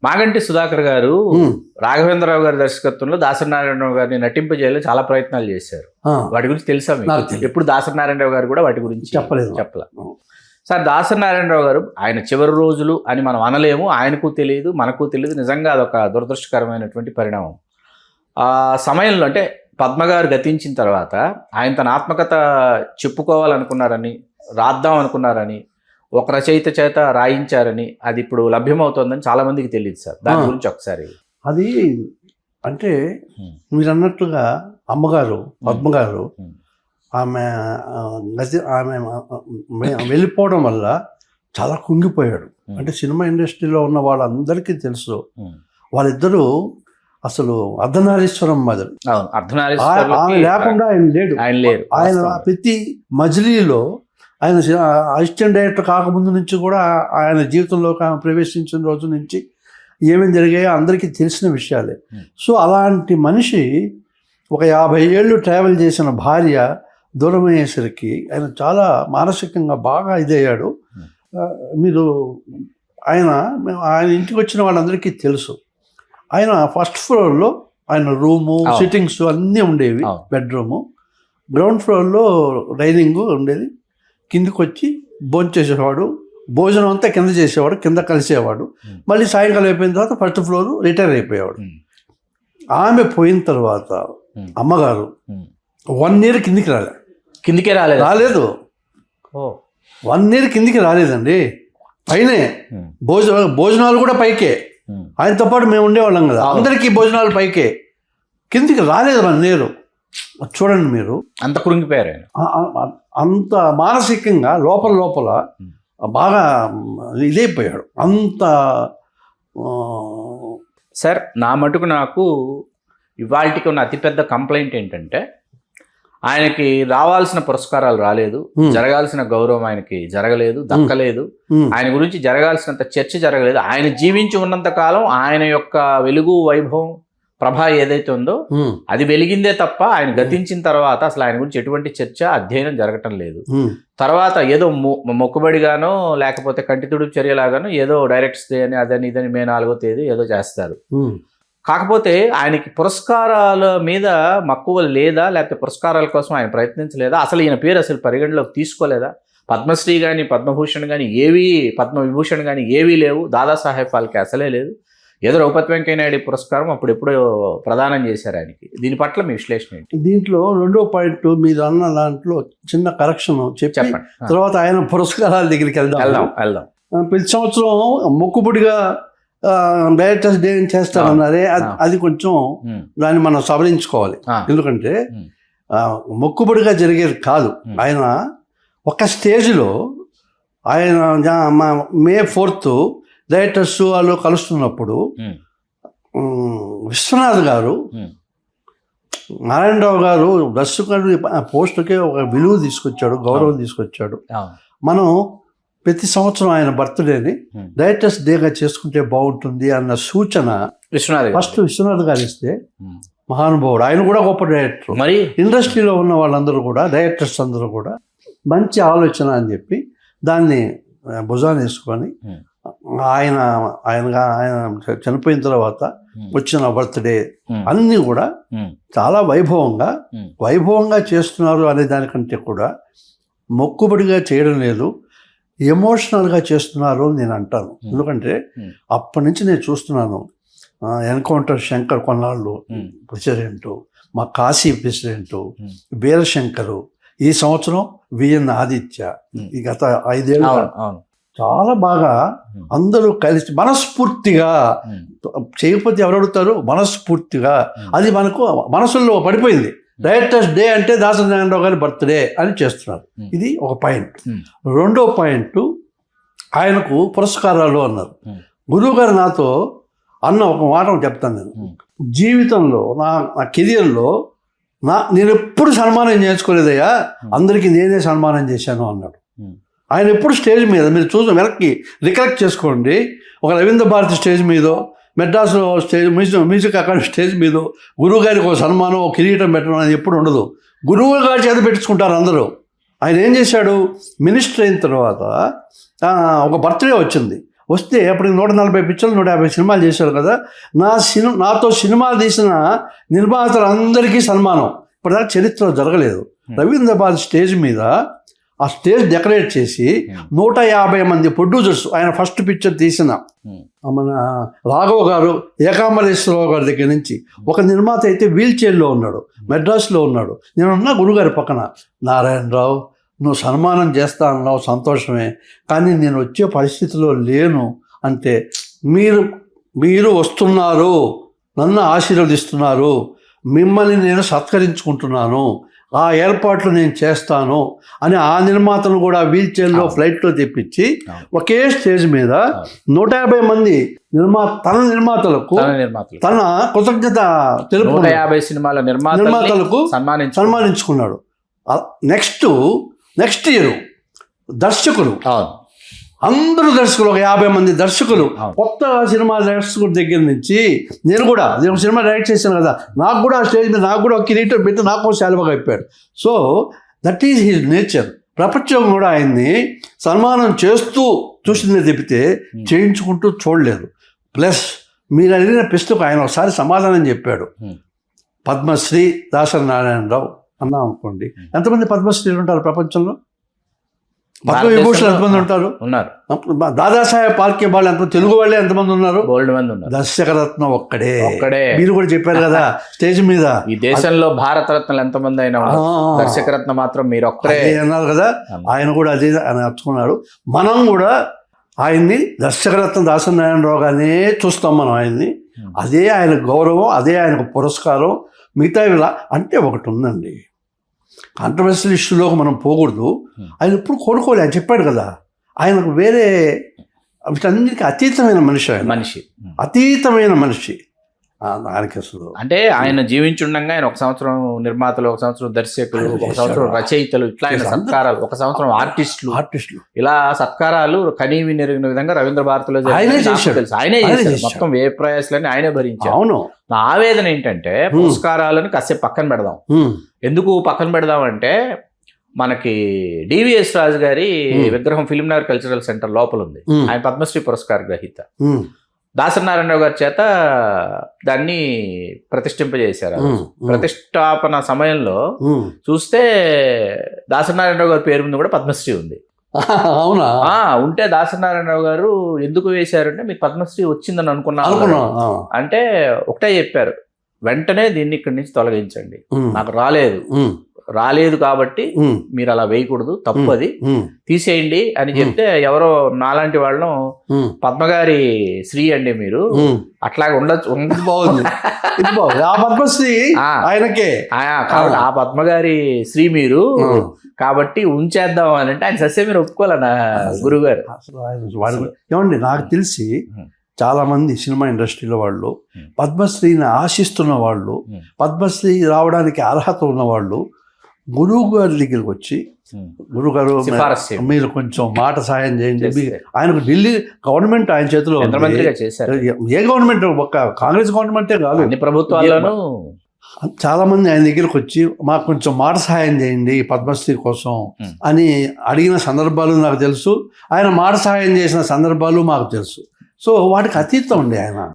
మాగంటి సుధాకర్ గారు రాఘవేంద్రరావు గారి దర్శకత్వంలో దాసరి నారాయణరావు గారిని నటింపజేయాలని చాలా ప్రయత్నాలు చేశారు. వాటి గురించి తెలుసా మీకు? ఎప్పుడు దాసరి నారాయణరావు గారు కూడా వాటి గురించి చెప్పలే. సార్, దాసరి నారాయణరావు గారు ఆయన చివరి రోజులు అని మనం అనలేము, ఆయనకు తెలియదు, మనకు తెలియదు. నిజంగా అదొక దురదృష్టకరమైనటువంటి పరిణామం. ఆ సమయంలో అంటే పద్మ గారు గతించిన తర్వాత ఆయన తన ఆత్మకథ చెప్పుకోవాలనుకున్నారని, రాద్దాం అనుకున్నారని, ఒక రచయిత చేత రాయించారని, అది ఇప్పుడు లభ్యమవుతోందని చాలా మందికి తెలియదు సార్. దాని గురించి ఒకసారి. అది అంటే మీరు అన్నట్లుగా అమ్మగారు పద్మగారు ఆమె వెళ్ళిపోవడం వల్ల చాలా కుంగిపోయాడు. అంటే సినిమా ఇండస్ట్రీలో ఉన్న వాళ్ళందరికీ తెలుసు, వాళ్ళిద్దరూ అసలు అర్ధనారీశ్వరం మొదలు లేకుండా ఆయన లేడు. ఆయన ప్రతి మజిలీలో ఆయన అసిస్టెంట్ డైరెక్టర్ కాకముందు నుంచి కూడా ఆయన జీవితంలో ప్రవేశించిన రోజు నుంచి ఏమేమి జరిగాయో అందరికీ తెలిసిన విషయాలే. సో అలాంటి మనిషి ఒక 50 ఏళ్ళు ట్రావెల్ చేసిన భార్య దూరమయ్యేసరికి ఆయన చాలా మానసికంగా బాగా ఇదయ్యాడు. మీరు ఆయన ఇంటికి వచ్చిన వాళ్ళందరికీ తెలుసు. ఆయన ఫస్ట్ ఫ్లోర్లో ఆయన రూము, సిట్టింగ్స్ అన్నీ ఉండేవి, బెడ్రూము. గ్రౌండ్ ఫ్లోర్లో డైనింగ్ ఉండేది. కిందికి వచ్చి భోంచేసేవాడు, భోజనం అంతా కింద చేసేవాడు, కింద కలిసేవాడు. మళ్ళీ సాయంకాలం అయిపోయిన తర్వాత ఫస్ట్ ఫ్లోర్ రిటైర్ అయిపోయేవాడు. ఆమె పోయిన తర్వాత అమ్మగారు 1 year కిందికి రాలేదు. 1 year కిందికి రాలేదండి. పైనే భోజనాలు కూడా పైకే. ఆయనతో పాటు మేము ఉండేవాళ్ళం కదా, అందరికీ భోజనాలు పైకే. కిందికి రాలేదు 1 year. చూడండి మీరు, అంత కృంగిపోయారు. అంత మానసికంగా లోపల బాగా ఇదైపోయాడు. అంత సార్, నా మటుకు నాకు ఇవాళకి ఉన్న అతిపెద్ద కంప్లైంట్ ఏంటంటే, ఆయనకి రావాల్సిన పురస్కారాలు రాలేదు, జరగాల్సిన గౌరవం ఆయనకి జరగలేదు, దక్కలేదు. ఆయన గురించి జరగాల్సినంత చర్చ జరగలేదు. ఆయన జీవించి ఉన్నంత కాలం ఆయన యొక్క వెలుగు, వైభవం, ప్రభ ఏదైతే ఉందో అది వెలిగిందే తప్ప ఆయన గతించిన తర్వాత అసలు ఆయన గురించి ఎటువంటి చర్చ, అధ్యయనం జరగటం లేదు. తర్వాత ఏదో మొక్కుబడిగానో లేకపోతే కంటితుడుపు చర్యలాగానో ఏదో డైరెక్ట్స్ డే అని అదని ఇదని మే 4వ తేదీ ఏదో చేస్తారు. కాకపోతే ఆయనకి పురస్కారాల మీద మక్కువ లేదా, లేకపోతే పురస్కారాల కోసం ఆయన ప్రయత్నించలేదా, అసలు ఈయన పేరు అసలు పరిగణలోకి తీసుకోలేదా? పద్మశ్రీ కానీ, పద్మభూషణ్ కానీ ఏవీ, పద్మవిభూషణ్ కానీ ఏవీ లేవు. దాదాసాహెబ్ ఫాల్కే అసలే లేదు. ఏదో రఘుపతి వెంకయ్య నాయుడు పురస్కారం అప్పుడు ఎప్పుడో ప్రదానం చేశారు ఆయనకి. దీని పట్ల మీ విశ్లేషణ ఏంటి? దీంట్లో 2వ పాయింట్ మీరు అన్న దాంట్లో చిన్న కరెక్షన్ చెప్పండి, తర్వాత ఆయన పురస్కారాల దగ్గరికి వెళ్దాం. ప్రతి సంవత్సరం మొక్కుబడిగా డైరెక్టర్స్ డే చేస్తారన్నారే, అది కొంచెం దాన్ని మనం సవరించుకోవాలి. ఎందుకంటే మొక్కుబడిగా జరిగేది కాదు. ఆయన ఒక స్టేజ్లో ఆయన May 4th డైరెక్టర్స్ వాళ్ళు కలుస్తున్నప్పుడు విశ్వనాథ్ గారు, నారాయణరావు గారు దర్శకుడు పోస్టుకే ఒక విలువ తీసుకొచ్చాడు, గౌరవం తీసుకొచ్చాడు. మనం ప్రతి సంవత్సరం ఆయన బర్త్డేని డైరెక్టర్స్ డేగా చేసుకుంటే బాగుంటుంది అన్న సూచన ఫస్ట్ విశ్వనాథ్ గారు ఇస్తే, మహానుభావుడు, ఆయన కూడా గొప్ప డైరెక్టర్. మరి ఇండస్ట్రీలో ఉన్న వాళ్ళందరూ కూడా, డైరెక్టర్స్ అందరూ కూడా మంచి ఆలోచన అని చెప్పి దాన్ని భుజాన్ని వేసుకొని ఆయన చనిపోయిన తర్వాత వచ్చిన బర్త్డే అన్నీ కూడా చాలా వైభవంగా చేస్తున్నారు అనే దానికంటే కూడా మొక్కుబడిగా చేయడం లేదు, ఎమోషనల్గా చేస్తున్నారు అని నేను అంటాను. ఎందుకంటే అప్పటి నుంచి నేను చూస్తున్నాను. ఎన్కౌంటర్ శంకర్ కొన్నాళ్ళు ప్రెసిడెంటు, మా కాశీ ప్రెసిడెంటు వీరశంకరు, ఈ సంవత్సరం విఎన్ ఆదిత్య, ఈ గత 5 ఏళ్ళు చాలా బాగా అందరూ కలిసి మనస్ఫూర్తిగా చేయకపోతే ఎవరు అడుగుతారు? మనస్ఫూర్తిగా అది మనకు మనసుల్లో పడిపోయింది. డైరెక్టర్స్ డే అంటే దాసరి నారాయణరావు గారి బర్త్డే అని చేస్తున్నారు. ఇది ఒక పాయింట్. 2వ పాయింట్, ఆయనకు పురస్కారాలు అన్నారు. గురువు గారు నాతో అన్న ఒక మాట చెప్తాను. నేను జీవితంలో నా కెరియర్లో నేను ఎప్పుడు సన్మానం చేసుకోలేదయ్యా, అందరికీ నేనే సన్మానం చేశాను అన్నాడు. ఆయన ఎప్పుడు స్టేజ్ మీద మీరు చూసి వెనక్కి రికలెక్ట్ చేసుకోండి, ఒక రవీంద్ర భారతి స్టేజ్ మీదో, మెడ్రాస్లో స్టేజ్ మ్యూజిక్ అకాడమీ స్టేజ్ మీద గురువు గారికి ఒక సన్మానం, ఒక కిరీటం పెట్టడం అనేది ఎప్పుడు ఉండదు. గురువు గారి చేత పెట్టించుకుంటారు అందరూ. ఆయన ఏం చేశాడు, మినిస్టర్ అయిన తర్వాత ఒక బర్త్డే వచ్చింది. వస్తే అప్పటికి 140 పిక్చర్లు 150 సినిమాలు చేశారు కదా. నాతో సినిమాలు తీసిన నిర్మాతలందరికీ సన్మానం. ఇప్పటిదాకా చరిత్రలో జరగలేదు. రవీంద్ర భారతి స్టేజ్ మీద ఆ స్టేజ్ డెకరేట్ చేసి 150 మంది ప్రొడ్యూసర్స్, ఆయన ఫస్ట్ పిక్చర్ తీసిన మన రాఘవ్ గారు, ఏకాంబరేశ్వరరావు గారి దగ్గర నుంచి, ఒక నిర్మాత అయితే వీల్ చైర్లో ఉన్నాడు, మెడ్రాస్లో ఉన్నాడు. నేనున్నా గురుగారి పక్కన, నారాయణరావు నువ్వు సన్మానం చేస్తా అన్నావు, సంతోషమే, కానీ నేను వచ్చే పరిస్థితిలో లేను అంటే, మీరు వస్తున్నారు, నన్ను ఆశీర్వదిస్తున్నారు, మిమ్మల్ని నేను సత్కరించుకుంటున్నాను, ఆ ఏర్పాట్లు నేను చేస్తాను అని ఆ నిర్మాతను కూడా వీల్ చైర్లో ఫ్లైట్లో తెప్పించి ఒకే స్టేజ్ మీద 150 మంది తన నిర్మాతలకు తన కృతజ్ఞత తెలుపు 150 సినిమాల నిర్మాతలకు సన్మానించుకున్నాడు. నెక్స్ట్ ఇయర్ దర్శకులు, అందరూ దర్శకులు, ఒక 50 మంది దర్శకులు, కొత్త సినిమా దర్శకుల దగ్గర నుంచి, నేను సినిమా డైరెక్ట్ చేశాను కదా, నాకు కూడా ఆ స్టేజ్ మీద నాకు కూడా ఒక కిరీటం పెట్టి నాకు శాలువగా అయిపోయాడు. So that is his nature. ప్రపంచం కూడా ఆయన్ని సన్మానం చేస్తూ చూసిందే తప్పితే చేయించుకుంటూ చూడలేదు. ప్లస్ మీరు అడిగిన ప్రశ్నకు ఆయన ఒకసారి సమాధానం చెప్పాడు. పద్మశ్రీ దాసరి నారాయణరావు అన్నాం అనుకోండి, ఎంతమంది పద్మశ్రీలు ఉంటారు ప్రపంచంలో? పద్మవిభూషణ్ ఎంతమంది ఉంటారు? దాదాసాహెబ్ ఫాల్కే వాళ్ళు ఎంతమంది, తెలుగు వాళ్ళే ఎంతమంది ఉన్నారు? దర్శకరత్నం ఒక్కడే. మీరు కూడా చెప్పారు కదా స్టేజ్ మీద, ఈ దేశంలో భారత రత్నాలు ఎంతమంది అయినా దర్శకరత్న మాత్రం మీరు ఒక్కరే అన్నారు కదా. ఆయన కూడా అదే నచ్చుకున్నాడు. మనం కూడా ఆయన్ని దర్శకరత్న దాసరి నారాయణరావు గానే చూస్తాం మనం ఆయన్ని. అదే ఆయన గౌరవం, అదే ఆయనకు పురస్కారం. మిగతా అంటే ఒకటి ఉందండి, కాంట్రవర్షియల్ ఇష్యూలోకి మనం పోకూడదు. ఆయన ఎప్పుడు కోరుకోలే, ఆయన చెప్పాడు కదా, ఆయనకు వేరే వీటన్నిటికీ అతీతమైన మనిషి, అతీతమైన మనిషి. ఆయనకి అసలు అంటే ఆయన జీవించుండగా ఆయన 1 సంవత్సరం నిర్మాతలు, 1 సంవత్సరం దర్శకులు, 1 సంవత్సరం రచయితలు, ఇట్లా ఆయన సత్కారాలు, 1 సంవత్సరం ఆర్టిస్టులు, ఇలా సత్కారాలు కనీవి నెరిగిన విధంగా రవీంద్ర భారతిలో ఆయనే చేశాడు. మొత్తం ఏ ప్రయాసాలని ఆయనే భరించారు. అవును. నా ఆవేదన ఏంటంటే పురస్కారాలను కాసేపు పక్కన పెడదాం. ఎందుకు పక్కన పెడదాం అంటే, మనకి డివిఎస్ రాజు గారి విగ్రహం ఫిల్మ్నగర్ కల్చరల్ సెంటర్ లోపల ఉంది. ఆయన పద్మశ్రీ పురస్కార గ్రహీత. దాసరి నారాయణరావు గారి చేత దాన్ని ప్రతిష్ఠింపజేశారు. ప్రతిష్టాపన సమయంలో చూస్తే దాసరి నారాయణరావు గారి పేరు మీద కూడా పద్మశ్రీ ఉంది. అవునా? ఉంటే దాసరి నారాయణరావు గారు ఎందుకు వేశారంటే, మీకు పద్మశ్రీ వచ్చిందని అనుకున్నాను అంటే ఒకటే చెప్పారు, వెంటనే దీన్ని ఇక్కడి నుంచి తొలగించండి, నాకు రాలేదు కాబట్టి మీరు అలా వేయకూడదు, తప్పది, తీసేయండి అని చెప్తే, ఎవరో నాలాంటి వాళ్ళం పద్మగారి శ్రీ అండి మీరు, అట్లాగే ఉండొచ్చు, బాగుంది ఆ పద్మశ్రీ ఆయనకే, కాబట్టి ఆ పద్మగారి శ్రీ మీరు, కాబట్టి ఉంచేద్దాం అని అంటే ఆయన సస్య మీరు ఒప్పుకోవాలన్నా గురుగారు. ఏమండి, నాకు తెలిసి చాలా మంది సినిమా ఇండస్ట్రీలో వాళ్ళు, పద్మశ్రీని ఆశిస్తున్న వాళ్ళు, పద్మశ్రీ రావడానికి అర్హత ఉన్న వాళ్ళు గురువు గారి దగ్గరికి వచ్చి, గురుగారు మీరు కొంచెం మాట సాయం చేయండి. ఆయనకు ఢిల్లీ గవర్నమెంట్ ఆయన చేతిలో ఏ గవర్నమెంట్, ఒక్క కాంగ్రెస్ గవర్నమెంటే కాదు, అన్ని ప్రభుత్వాల్లోనూ చాలా మంది ఆయన దగ్గరకు వచ్చి మాకు కొంచెం మాట సహాయం చేయండి పద్మశ్రీ కోసం అని అడిగిన సందర్భాలు నాకు తెలుసు. ఆయన మాట సహాయం చేసిన సందర్భాలు మాకు తెలుసు. సో వాటికి అతీతం ఉండే ఆయన.